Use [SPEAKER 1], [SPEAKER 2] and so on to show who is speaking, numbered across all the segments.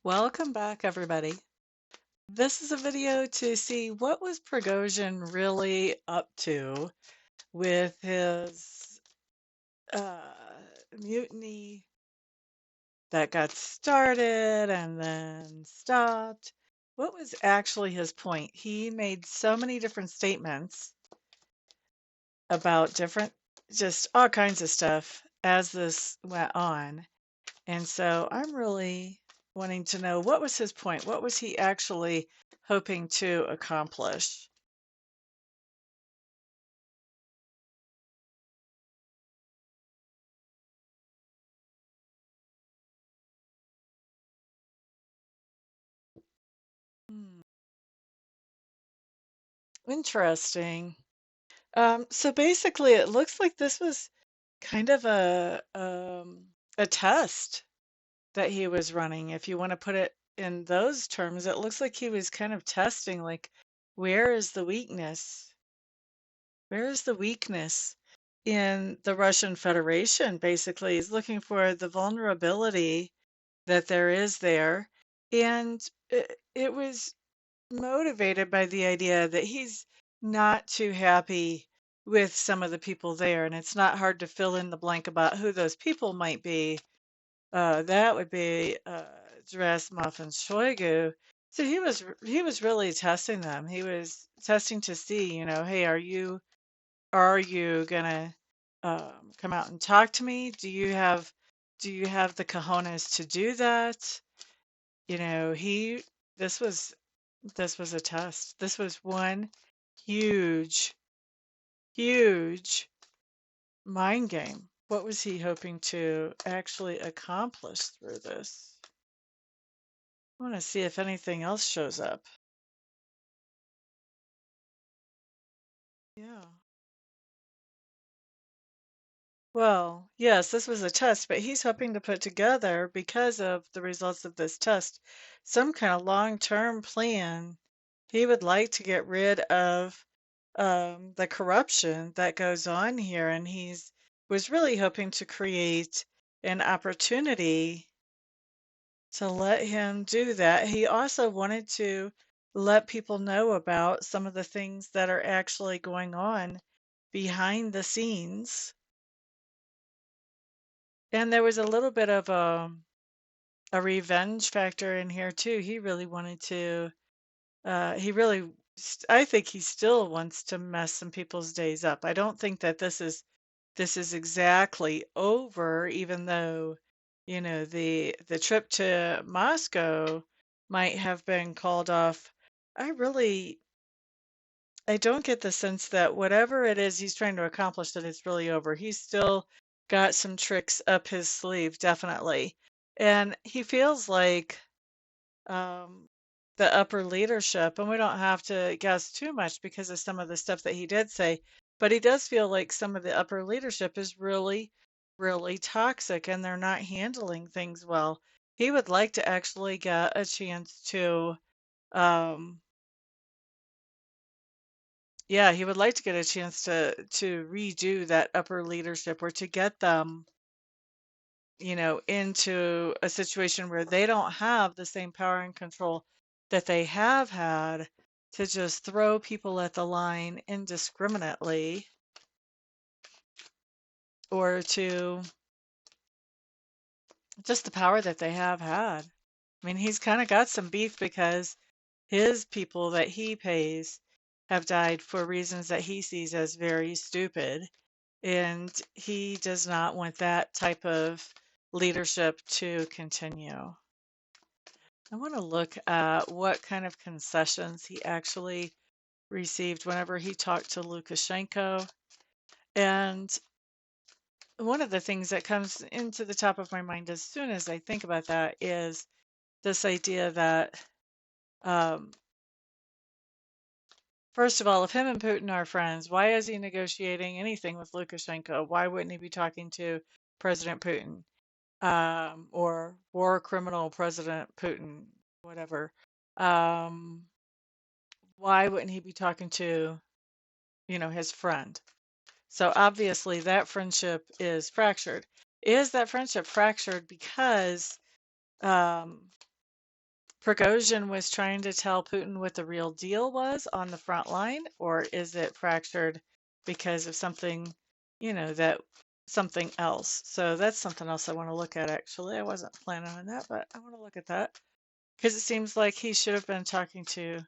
[SPEAKER 1] Welcome back, everybody. This is a video to see what was Prigozhin really up to with his uh, mutiny that got started and then stopped. What was actually his point? He made so many different statements about just all kinds of stuff as this went on. And so I'm really wanting to know what was his point? What was he actually hoping to accomplish? Hmm, interesting. So basically, it looks like this was kind of a test that he was running. If you want to put it in those terms, it looks like he was kind of testing, like, where is the weakness? Where is the weakness in the Russian Federation? Basically, he's looking for the vulnerability that there is there. And it was motivated by the idea that he's not too happy with some of the people there. And it's not hard to fill in the blank about who those people might be. That would be Gerasimov and Shoigu. So he was really testing them. He was testing to see, hey, are you gonna come out and talk to me? Do you have the cojones to do that? You know, he this was this was a test. This was one huge, huge mind game. What was he hoping to actually accomplish through this? I want to see if anything else shows up. Yeah. Well, yes, this was a test, but he's hoping to put together, because of the results of this test, some kind of long-term plan. He would like to get rid of the corruption that goes on here, and he's was really hoping to create an opportunity to let him do that. He also wanted to let people know about some of the things that are actually going on behind the scenes. And there was a little bit of a revenge factor in here too. He really wanted to, I think he still wants to mess some people's days up. I don't think that this is exactly over, even though, the trip to Moscow might have been called off. I don't get the sense that whatever it is he's trying to accomplish, that it's really over. He's still got some tricks up his sleeve, definitely. And he feels like um, the upper leadership, and we don't have to guess too much because of some of the stuff that he did say, but he does feel like some of the upper leadership is really, really toxic and they're not handling things well. He would like to actually get a chance to, um, yeah, he would like to get a chance to redo that upper leadership, or to get them, into a situation where they don't have the same power and control that they have had, to just throw people at the line indiscriminately, or to just the power that they have had. I mean, he's kind of got some beef because his people that he pays have died for reasons that he sees as very stupid. And he does not want that type of leadership to continue. I want to look at what kind of concessions he actually received whenever he talked to Lukashenko. And one of the things that comes into the top of my mind as soon as I think about that is this idea that, um, first of all, if him and Putin are friends, why is he negotiating anything with Lukashenko? Why wouldn't he be talking to President Putin, or war criminal President Putin, whatever? Um, why wouldn't he be talking to, his friend? So obviously that friendship is fractured. Is that friendship fractured because, um, Prigozhin was trying to tell Putin what the real deal was on the front line, or is it fractured because of something, that something else? So that's something else I want to look at, actually. I wasn't planning on that, but I want to look at that because it seems like he should have been talking to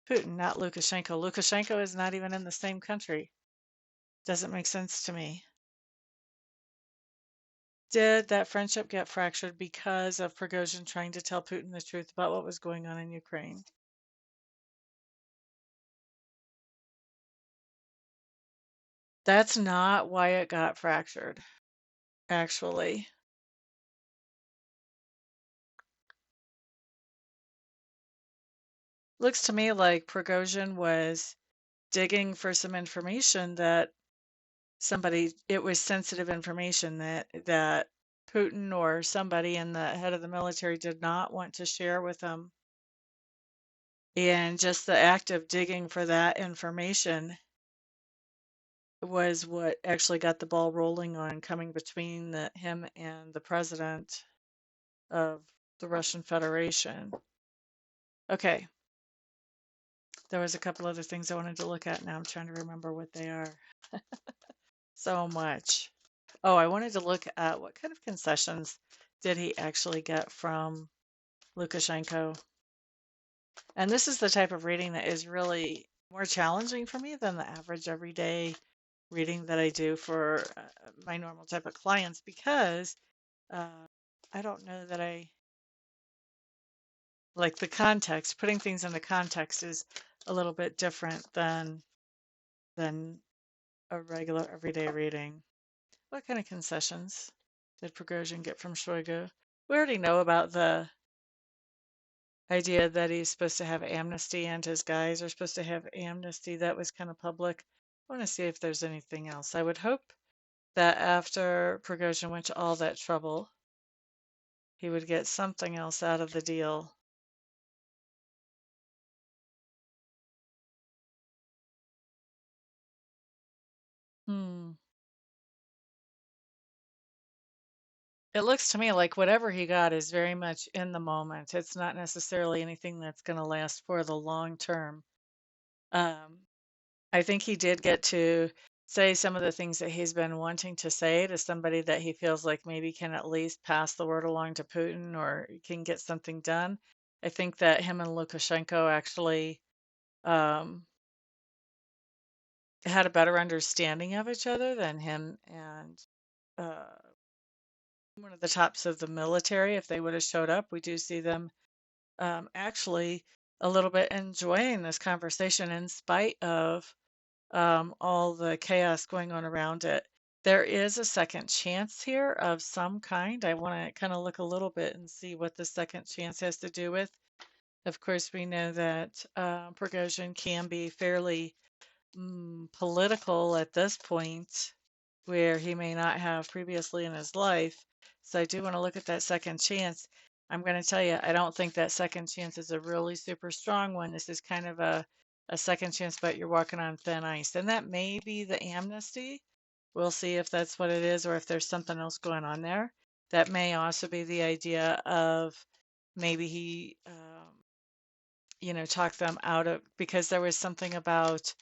[SPEAKER 1] Putin, not Lukashenko. Lukashenko is not even in the same country. Doesn't make sense to me. Did that friendship get fractured because of Prigozhin trying to tell Putin the truth about what was going on in Ukraine? That's not why it got fractured, actually. Looks to me like Prigozhin was digging for some information that it was sensitive information that Putin or somebody in the head of the military did not want to share with him. And just the act of digging for that information was what actually got the ball rolling on coming between him and the president of the Russian Federation. Okay, there was a couple other things I wanted to look at. Now I'm trying to remember what they are. So much. Oh, I wanted to look at what kind of concessions did he actually get from Lukashenko. And this is the type of reading that is really more challenging for me than the average everyday reading that I do for my normal type of clients because uh, I don't know that I like the context. Putting things into context is a little bit different than a regular everyday reading. What kind of concessions did Prigozhin get from Shoigu? We already know about the idea that he's supposed to have amnesty and his guys are supposed to have amnesty. That was kind of public. I want to see if there's anything else. I would hope that after Prigozhin went to all that trouble, he would get something else out of the deal. Hmm. It looks to me like whatever he got is very much in the moment. It's not necessarily anything that's going to last for the long term. Um, I think he did get to say some of the things that he's been wanting to say to somebody that he feels like maybe can at least pass the word along to Putin or can get something done. I think that him and Lukashenko actually um, had a better understanding of each other than him and uh, one of the tops of the military. If they would have showed up, we do see them actually a little bit enjoying this conversation in spite of all the chaos going on around it. There is a second chance here of some kind. I want to kind of look a little bit and see what the second chance has to do with. Of course, we know that Prigozhin can be fairly political at this point, where he may not have previously in his life. So I do want to look at that second chance. I'm going to tell you, I don't think that second chance is a really super strong one. This is kind of a second chance, but you're walking on thin ice. And that may be the amnesty. We'll see if that's what it is or if there's something else going on there. That may also be the idea of maybe he, talked them out of because there was something about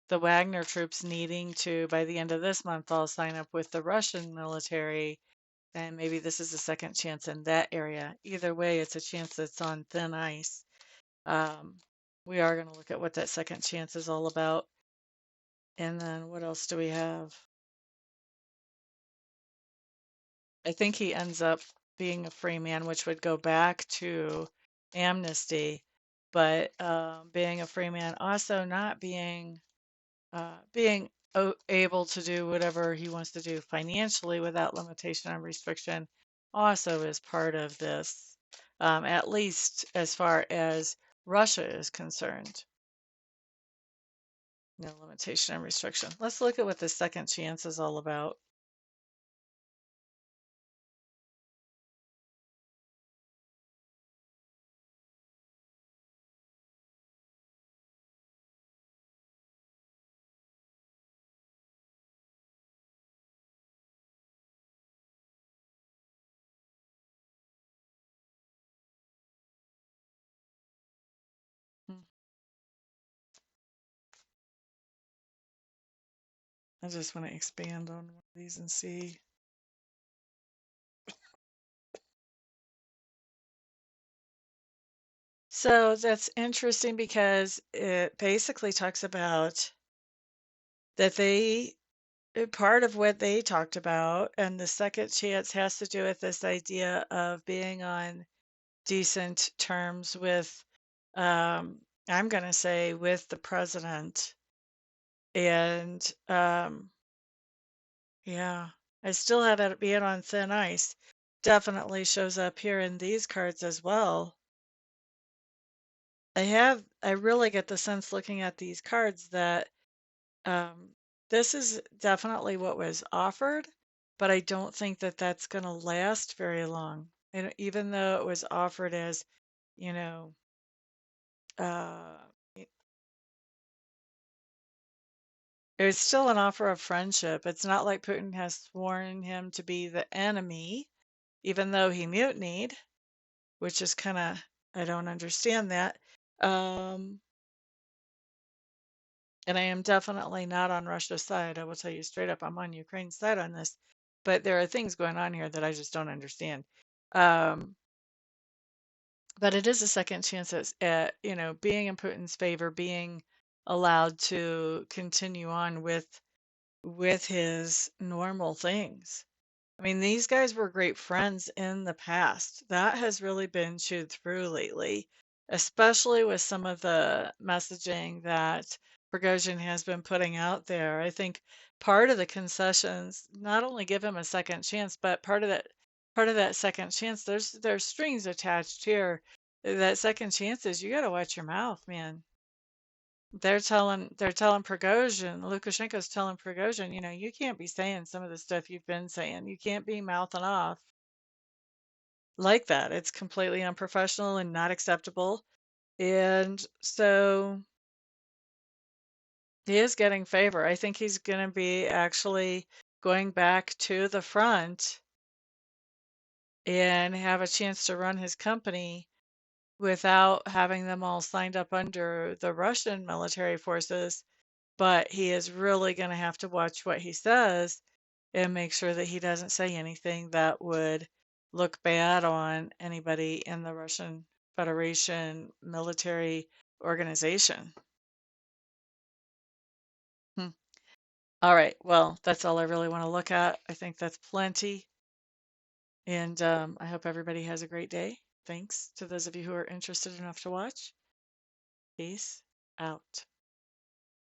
[SPEAKER 1] the Wagner troops needing to, by the end of this month, all sign up with the Russian military. And maybe this is a second chance in that area. Either way, it's a chance that's on thin ice. Um, we are going to look at what that second chance is all about. And then what else do we have? I think he ends up being a free man, which would go back to amnesty. But being a free man, also not being able to do whatever he wants to do financially without limitation and restriction also is part of this, at least as far as Russia is concerned. No limitation and restriction. Let's look at what the second chance is all about. I just want to expand on one of these and see. So that's interesting because it basically talks about that part of what they talked about, and the second chance has to do with this idea of being on decent terms with, I'm going to say, with the president. And yeah, I still had it being on thin ice. Definitely shows up here in these cards as well. I really get the sense looking at these cards that um, this is definitely what was offered, but I don't think that that's going to last very long. And even though it was offered as, you know, uh, it was still an offer of friendship. It's not like Putin has sworn him to be the enemy, even though he mutinied, which is kind of, I don't understand that. Um, and I am definitely not on Russia's side. I will tell you straight up, I'm on Ukraine's side on this. But there are things going on here that I just don't understand. Um, but it is a second chance at, being in Putin's favor, being allowed to continue on with his normal things. I mean, these guys were great friends in the past. That has really been chewed through lately, especially with some of the messaging that Prigozhin has been putting out there. I think part of the concessions not only give him a second chance, but part of that second chance, there's strings attached here. That second chance is you got to watch your mouth, man. They're telling Prigozhin, Lukashenko's telling Prigozhin, you can't be saying some of the stuff you've been saying. You can't be mouthing off like that. It's completely unprofessional and not acceptable. And so he is getting favor. I think he's going to be actually going back to the front and have a chance to run his company without having them all signed up under the Russian military forces. But he is really going to have to watch what he says and make sure that he doesn't say anything that would look bad on anybody in the Russian Federation military organization. Hmm. All right. Well, that's all I really want to look at. I think that's plenty. And I hope everybody has a great day. Thanks to those of you who are interested enough to watch. Peace out.